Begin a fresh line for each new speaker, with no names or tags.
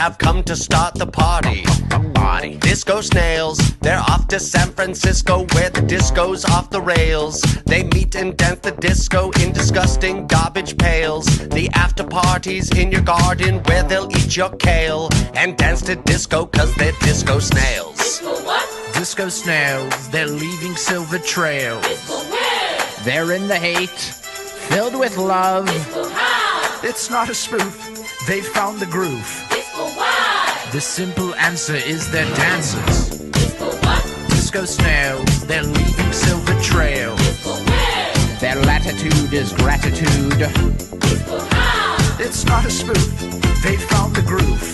have come to start the party. Disco snails, they're off to San Francisco where the disco's off the rails. They meet and dance the disco in disgusting garbage pails. The after party's in your garden where they'll eat your kale and dance to disco 'cause they're disco snails.
Disco what?
Disco snails, they're leaving silver trails.
Disco where?
They're in the hate, filled with love.
Disco how?
It's not a spoof, they've found the groove.
Disco why?
The simple answer is they're dancers.
Disco what?
Disco snails, they're leaving silver trails.
Disco where?
Their latitude is gratitude.
Disco how?
It's not a spoof, they've found the groove.